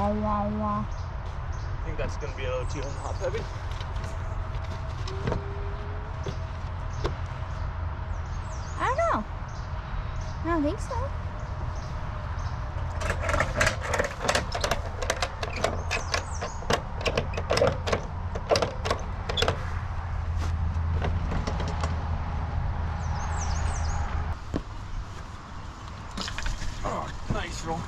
I think that's going to be a little too hot heavy. I don't know. I don't think so. Oh, nice roll.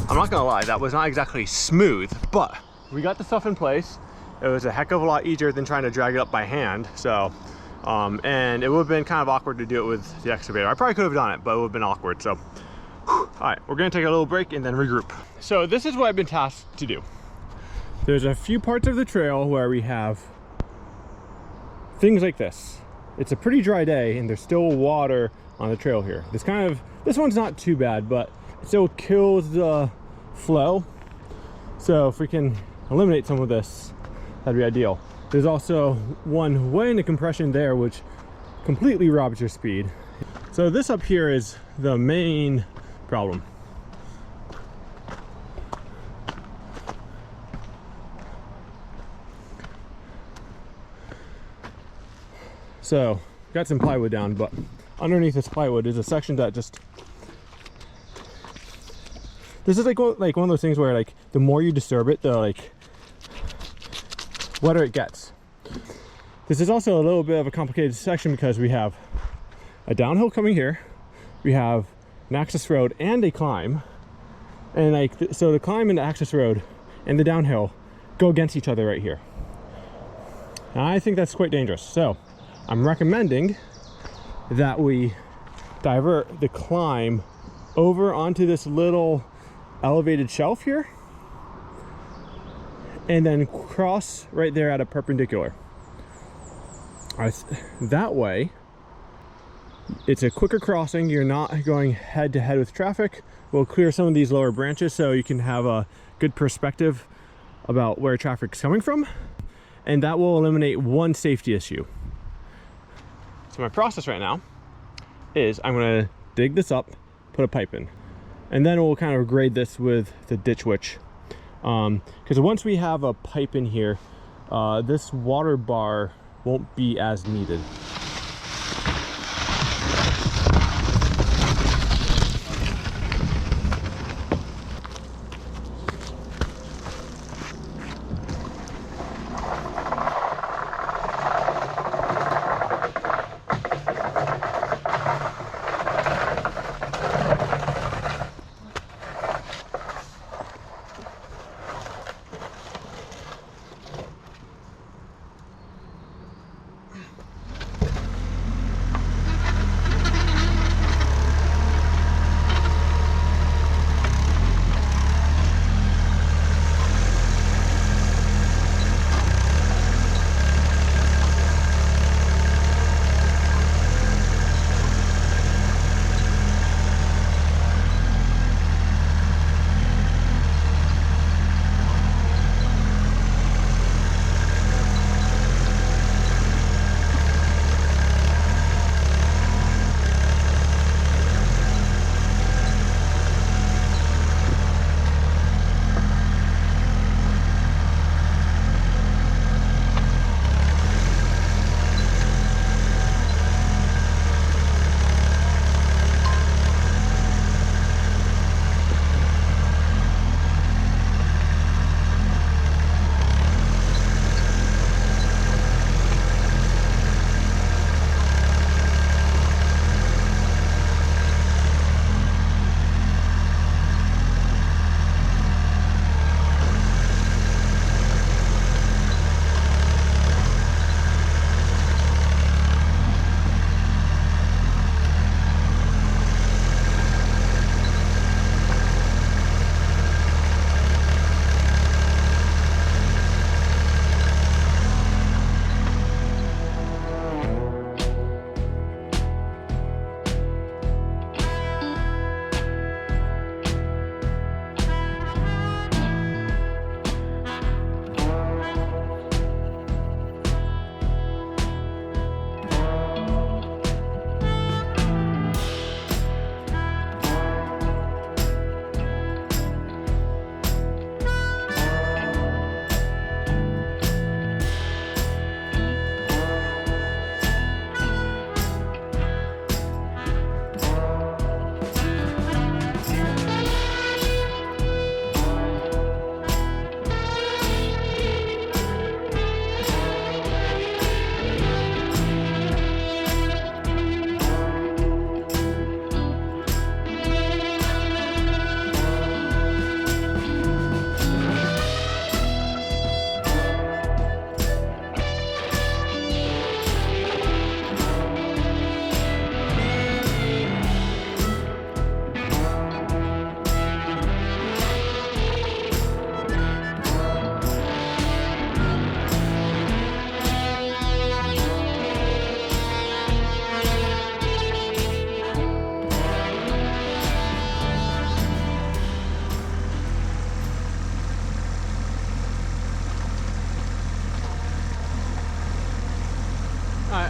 I'm not gonna lie, that was not exactly smooth, but we got the stuff in place. It was a heck of a lot easier than trying to drag it up by hand. So, and it would have been kind of awkward to do it with the excavator. I probably could have done it, but it would have been awkward. So, all right, we're gonna take a little break and then regroup. So this is what I've been tasked to do. There's a few parts of the trail where we have things like this. It's a pretty dry day and there's still water on the trail here. This one's not too bad, but it still kills the flow. So if we can eliminate some of this, that'd be ideal. There's also one way into compression there, which completely robs your speed. So this up here is the main problem. So got some plywood down, but underneath this plywood is a section that just, this is like one of those things where like the more you disturb it, the like wetter it gets. This is also a little bit of a complicated section because we have a downhill coming here, we have an access road and a climb, and like so the climb and the access road and the downhill go against each other right here. And I think that's quite dangerous. So I'm recommending that we divert the climb over onto this little elevated shelf here and then cross right there at a perpendicular. That way it's a quicker crossing, you're not going head to head with traffic. We'll clear some of these lower branches so you can have a good perspective about where traffic's coming from, and that will eliminate one safety issue. So my process right now is I'm going to dig this up, put a pipe in, and then we'll kind of grade this with the ditch witch. Because once we have a pipe in here, this water bar won't be as needed.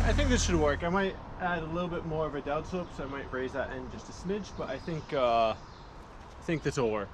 I think this should work. I might add a little bit more of a down slope, so I might raise that end just a smidge, but I think this will work.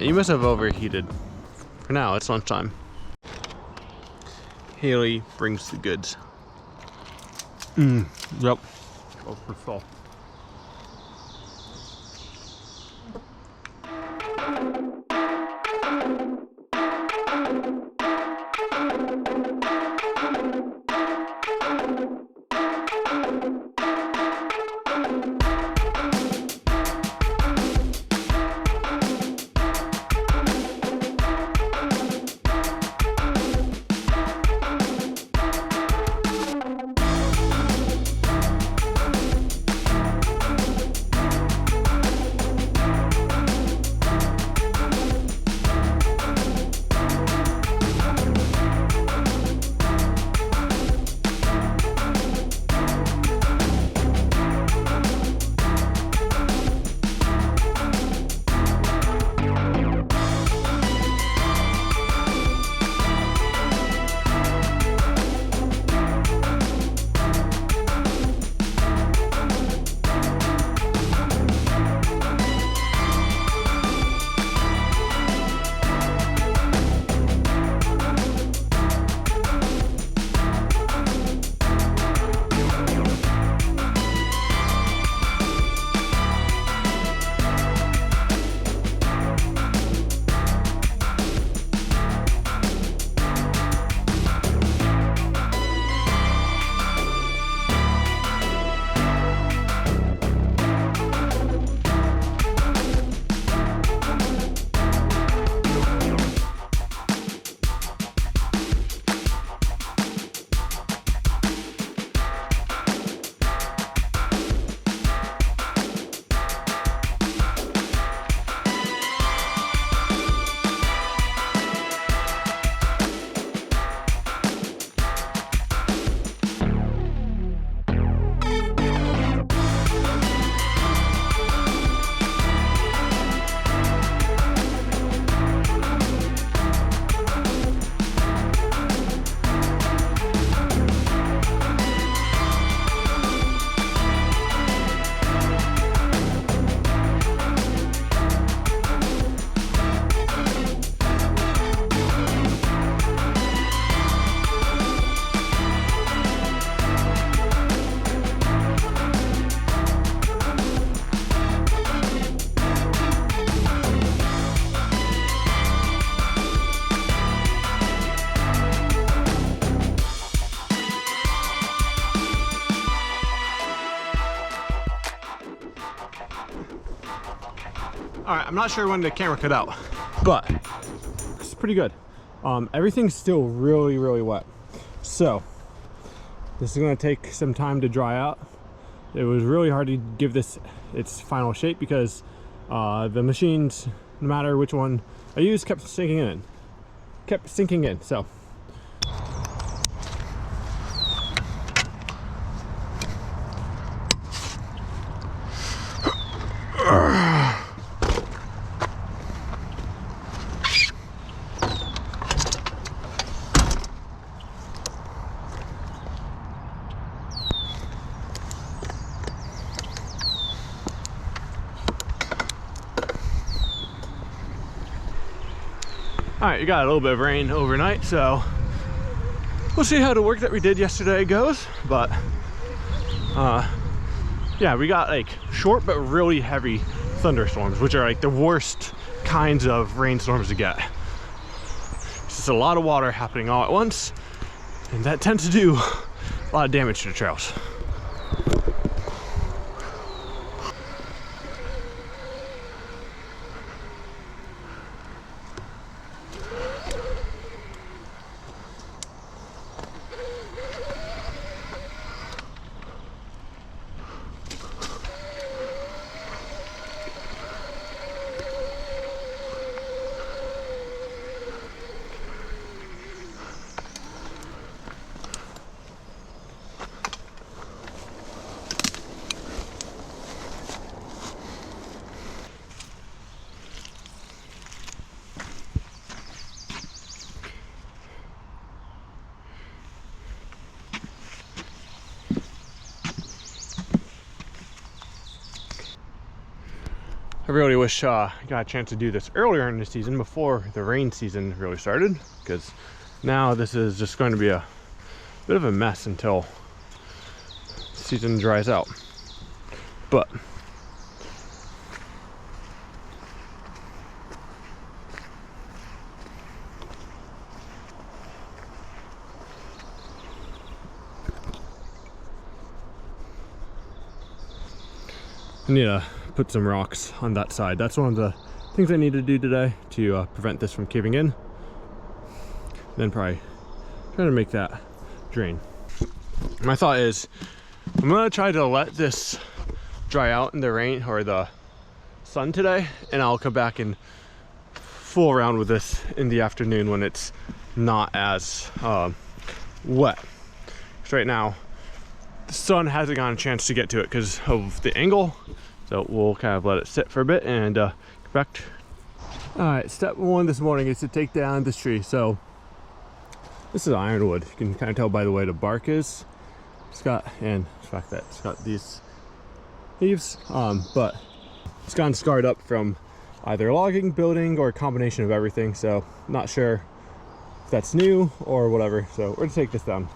You must have overheated. For now, it's lunchtime. Haley brings the goods. Yep. Oh, for full. All right, I'm not sure when the camera cut out, but it's pretty good. Everything's still really, really wet. So this is gonna take some time to dry out. It was really hard to give this its final shape because the machines, no matter which one I used, kept sinking in. So all right, you got a little bit of rain overnight, so we'll see how the work that we did yesterday goes. But yeah, we got like short but really heavy thunderstorms, which are like the worst kinds of rainstorms to get. It's just a lot of water happening all at once, and that tends to do a lot of damage to the trails. I really wish I got a chance to do this earlier in the season before the rain season really started, because now this is just going to be a bit of a mess until the season dries out. But I need to put some rocks on that side. That's one of the things I need to do today to prevent this from caving in. Then probably try to make that drain. My thought is I'm gonna try to let this dry out in the rain or the sun today, and I'll come back and fool around with this in the afternoon when it's not as wet. Because right now the sun hasn't gotten a chance to get to it because of the angle. So we'll kind of let it sit for a bit and get back. All right, step one this morning is to take down this tree. So this is ironwood. You can kind of tell by the way the bark is. It's got, and the fact that it's got these leaves, but it's gotten scarred up from either logging, building, or a combination of everything. So not sure if that's new or whatever. So we're gonna take this down.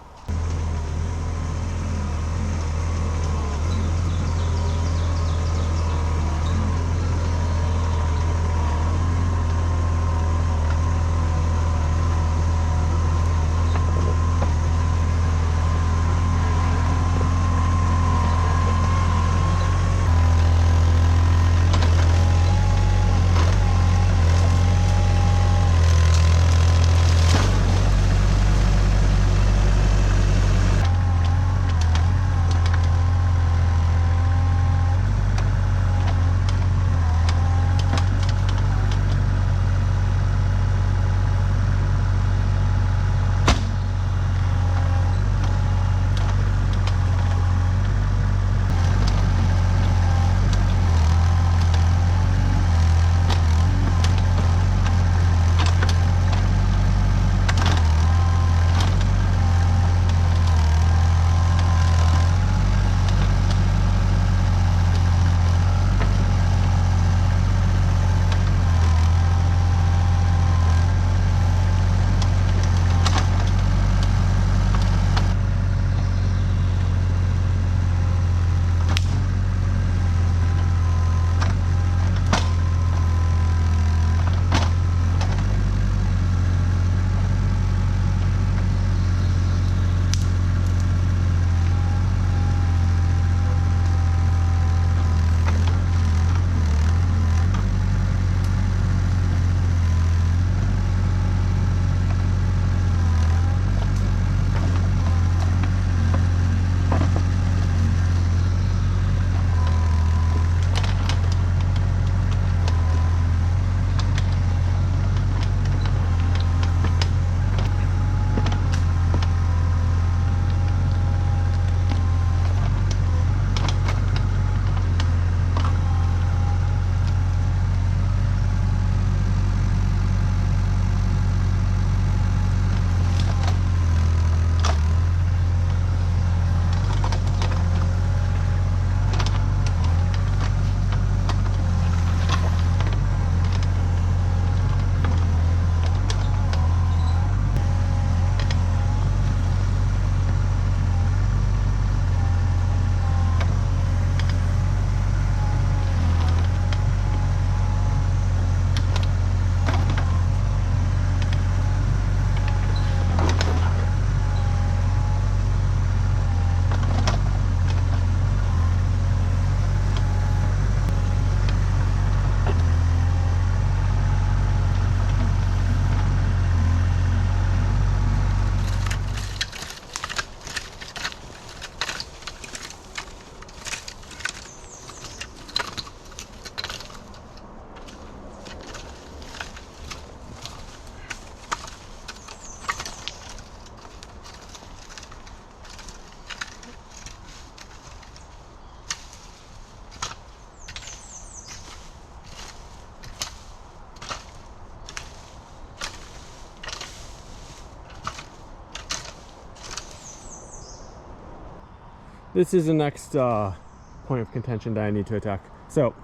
this is the next point of contention that I need to attack. So,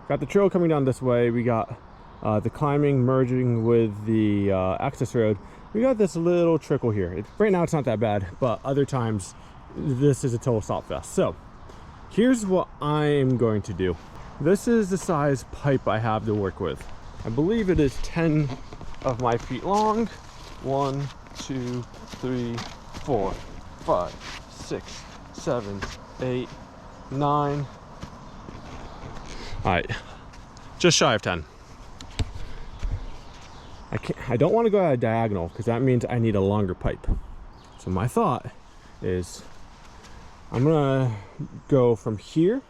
got the trail coming down this way. We got the climbing merging with the access road. We got this little trickle here. Right now it's not that bad, but other times this is a total stop fest. So, here's what I am going to do. This is the size pipe I have to work with. I believe it is 10 of my feet long. 1, 2, 3, 4, 5, 6, 7, 8, 9. All right, just shy of 10. I don't want to go at a diagonal because that means I need a longer pipe. So my thought is I'm gonna go from here.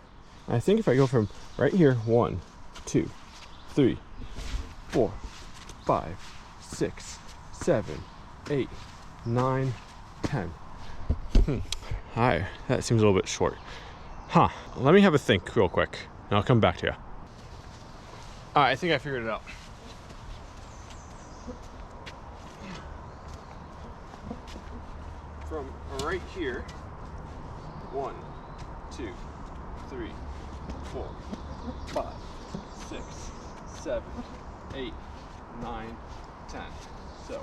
I think if I go from right here, 1, 2, 3, 4, 5, 6, 7, 8, 9, 10. Hi, that seems a little bit short. Let me have a think real quick and I'll come back to you. All right, I think I figured it out. From right here, 1, 2, 3, 4, 5, 6, 7, 8, 9, 10. So.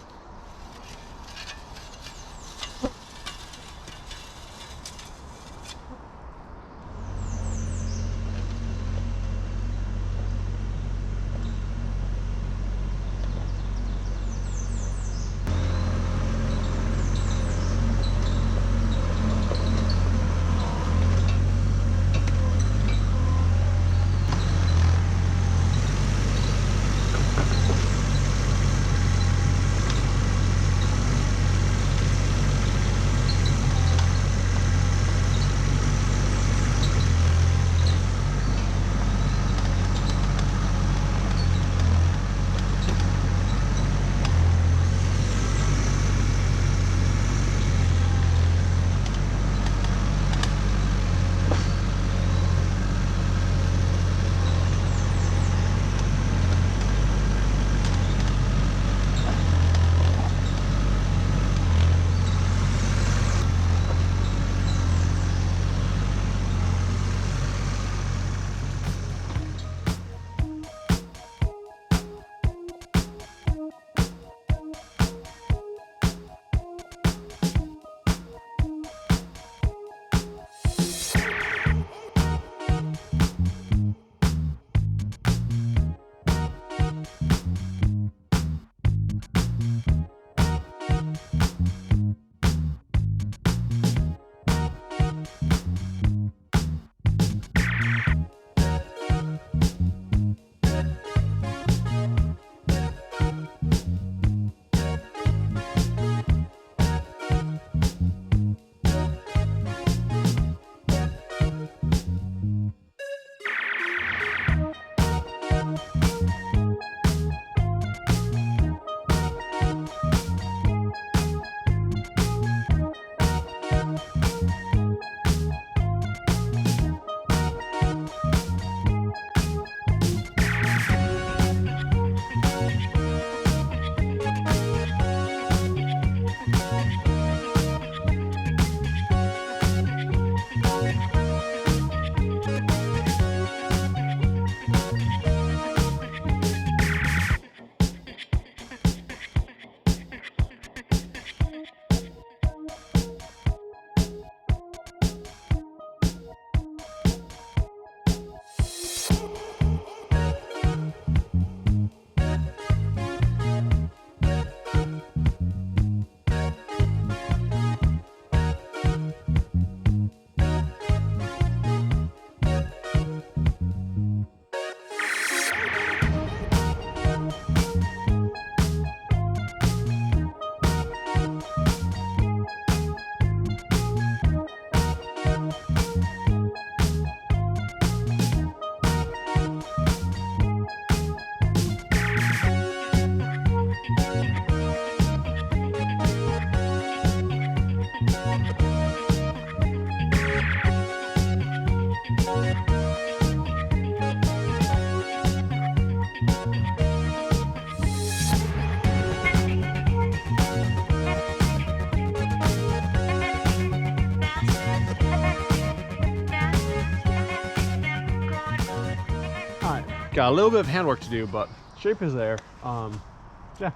got a little bit of handwork to do, but shape is there. Yeah.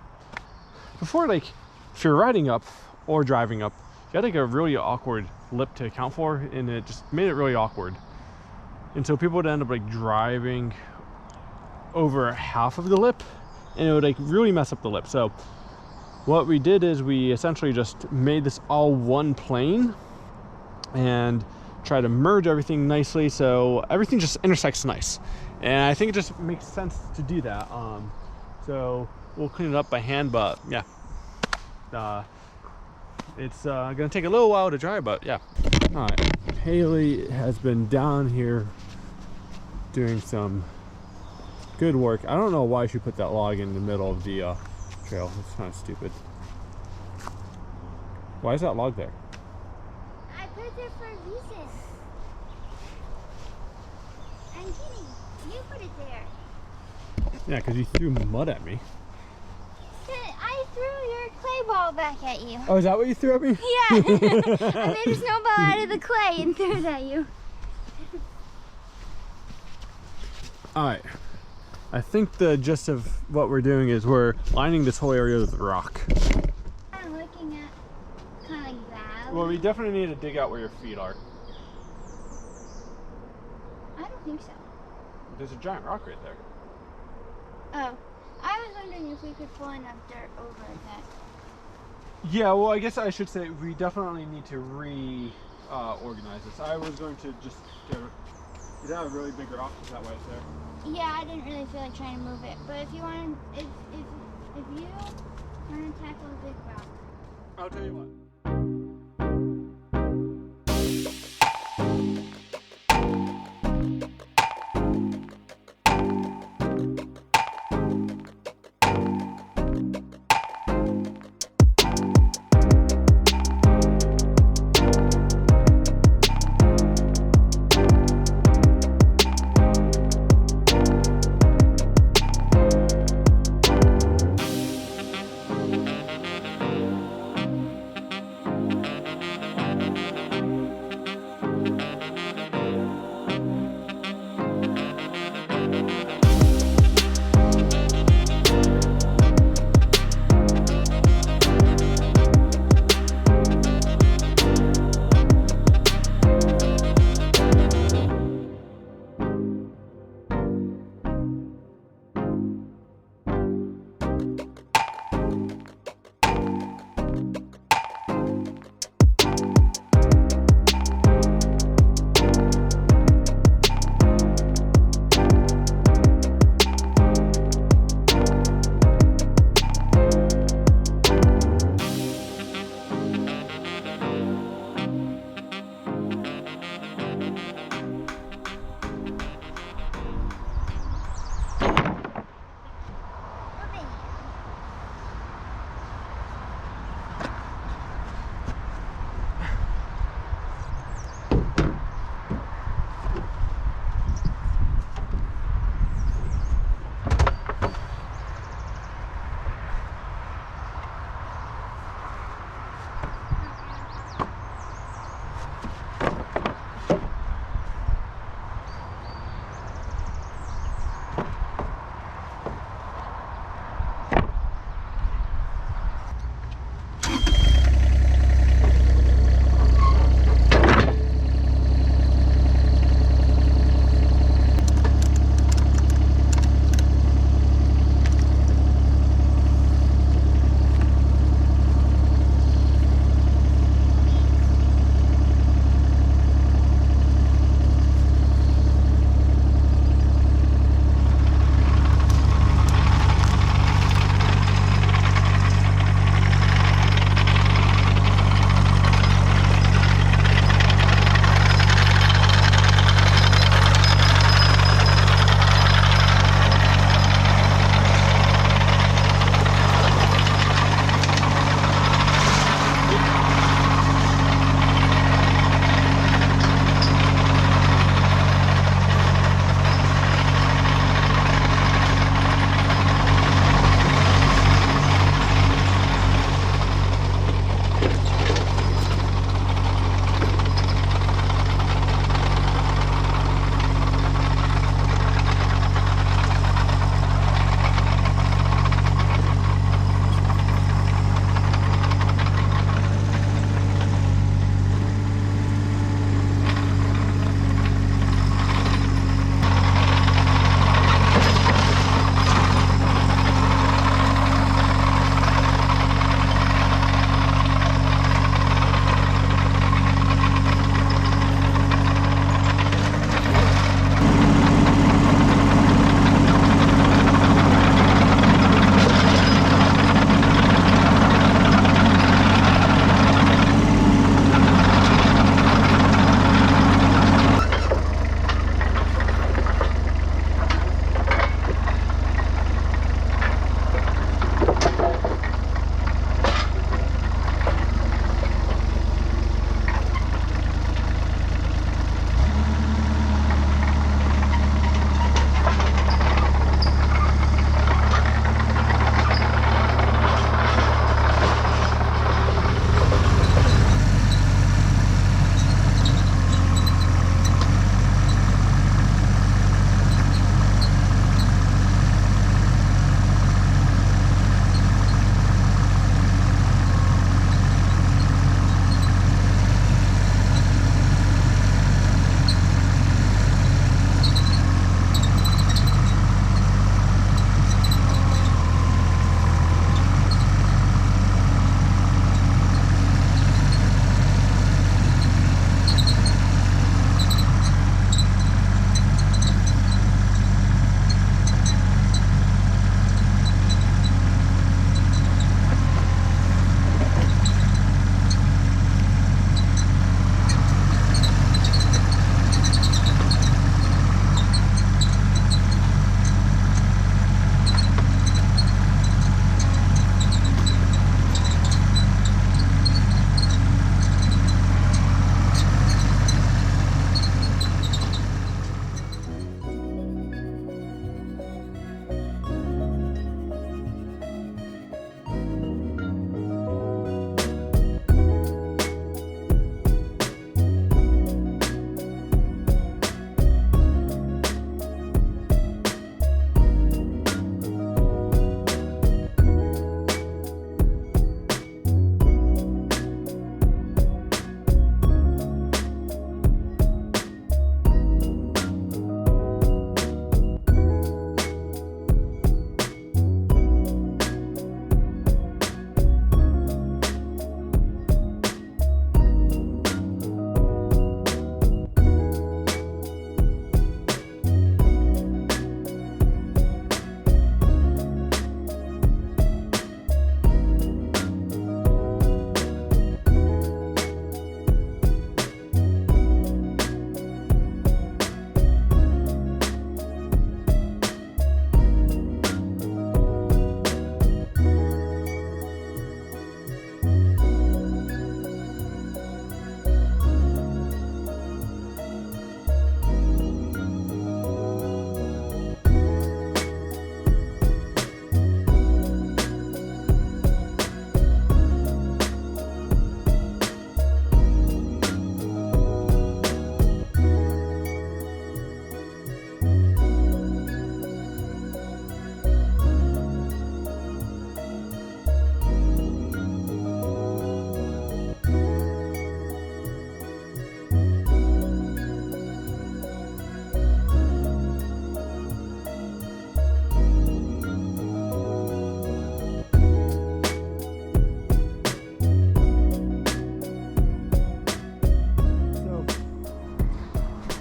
Before, like, if you're riding up or driving up, you gotta take a really awkward lip to account for, and it just made it really awkward. And so people would end up like driving over half of the lip, and it would like really mess up the lip. So what we did is we essentially just made this all one plane and try to merge everything nicely so everything just intersects nice. And I think it just makes sense to do that. So we'll clean it up by hand, but yeah, it's gonna take a little while to dry, but yeah. All right, Haley has been down here doing some good work. I don't know why she put that log in the middle of the trail. It's kind of stupid. Why is that log there? I put it there for a reason. I'm kidding. You put it there. Yeah, because you threw mud at me. I threw your clay ball back at you. Oh, is that what you threw at me? Yeah. I made a snowball out of the clay and threw it at you. All right. I think the gist of what we're doing is we're lining this whole area with rock. I'm looking at kind of like that. Well, we definitely need to dig out where your feet are. I don't think so. There's a giant rock right there. Oh. I was wondering if we could pull enough dirt over that. Yeah, well, I guess I should say we definitely need to organize this. I was going to just get. Is that a really big rock? Is that why it's there? Yeah, I didn't really feel like trying to move it, but if you want, if you want to tackle a big rock, I'll tell you what.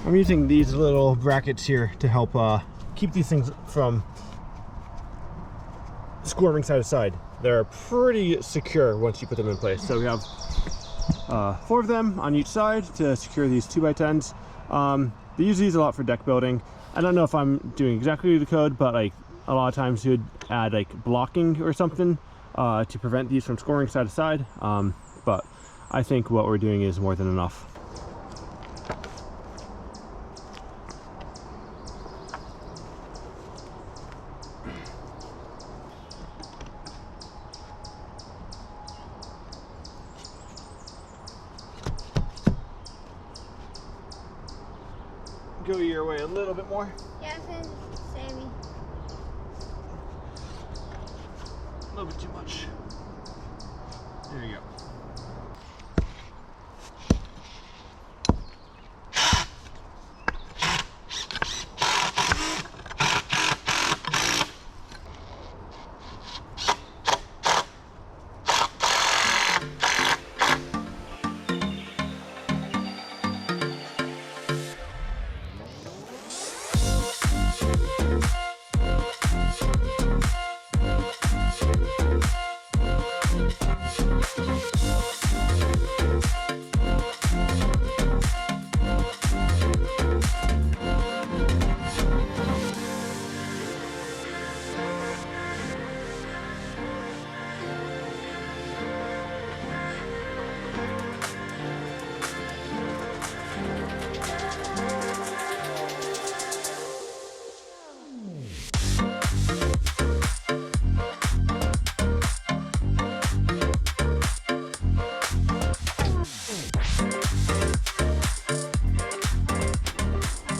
I'm using these little brackets here to help keep these things from squirming side to side. They're pretty secure once you put them in place. So we have 4 of them on each side to secure these 2x10s. They use these a lot for deck building. I don't know if I'm doing exactly the code, but like a lot of times you would add like blocking or something to prevent these from scoring side to side. But I think what we're doing is more than enough. Go your way a little bit more. Yeah, I was gonna say me. A little bit too much. There you go.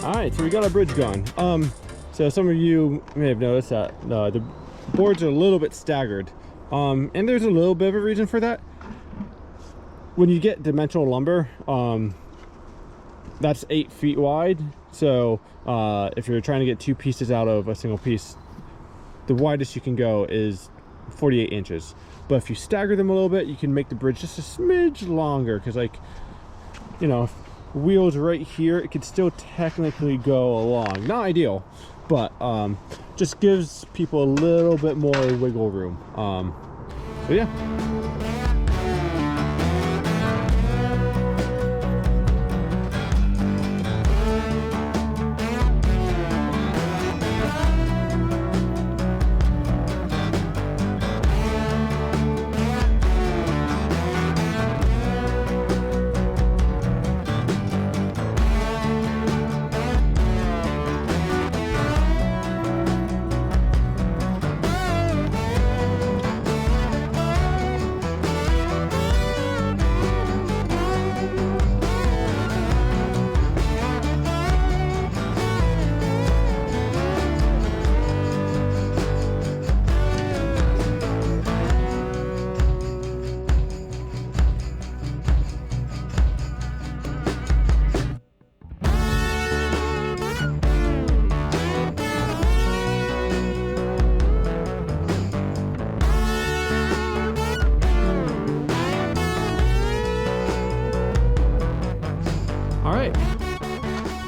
All right, so we got our bridge gone. So some of you may have noticed that the boards are a little bit staggered. And there's a little bit of a reason for that. When you get dimensional lumber, that's 8 feet wide. So if you're trying to get 2 pieces out of a single piece, the widest you can go is 48 inches. But if you stagger them a little bit, you can make the bridge just a smidge longer, because, like, you know, wheels right here, it could still technically go along. Not ideal, but just gives people a little bit more wiggle room. So yeah.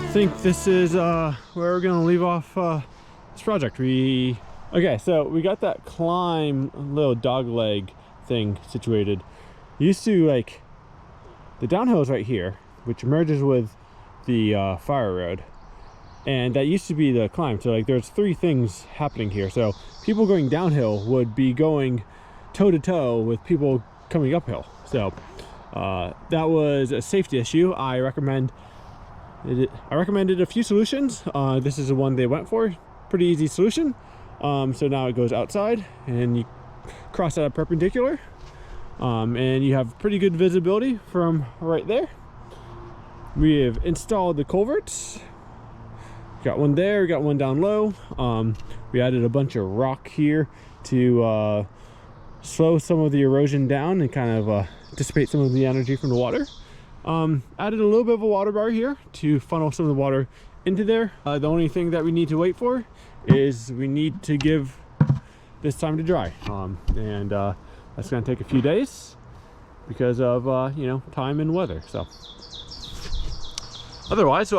I think this is where we're gonna leave off this project. Okay, so we got that climb little dog leg thing situated. Used to, like, the downhill is right here, which merges with the fire road, and that used to be the climb. So, like, there's 3 things happening here. So people going downhill would be going toe to toe with people coming uphill. So that was a safety issue. I recommended a few solutions. This is the one they went for. Pretty easy solution. So now it goes outside and you cross at a perpendicular, and you have pretty good visibility from right there. We have installed the culverts. Got one there, got one down low. We added a bunch of rock here to slow some of the erosion down and kind of dissipate some of the energy from the water. Added a little bit of a water bar here to funnel some of the water into there. The only thing that we need to wait for is we need to give this time to dry, and that's going to take a few days because of you know, time and weather. So otherwise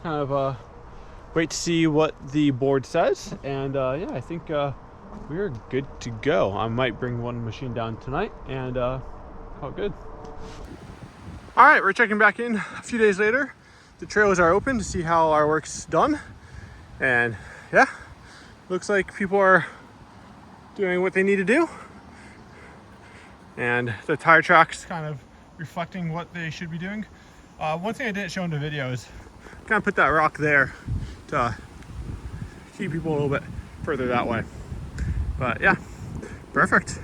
kind of wait to see what the board says. And yeah, I think we're good to go. I might bring one machine down tonight and call it good. All right, we're checking back in a few days later. The trails are open to see how our work's done. And yeah, looks like people are doing what they need to do. And the tire track's kind of reflecting what they should be doing. One thing I didn't show in the video is kind of put that rock there to keep people a little bit further that way. But yeah, perfect.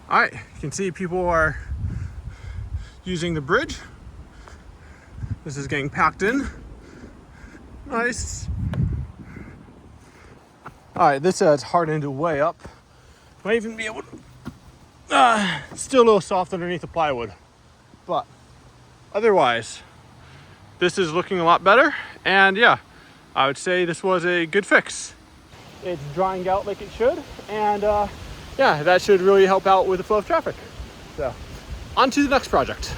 All right, you can see people are using the bridge. This is getting packed in. Nice. All right, this has hardened way up. Might even be able to, still a little soft underneath the plywood. But otherwise, this is looking a lot better. And yeah, I would say this was a good fix. It's drying out like it should. And yeah, that should really help out with the flow of traffic. So on to the next project.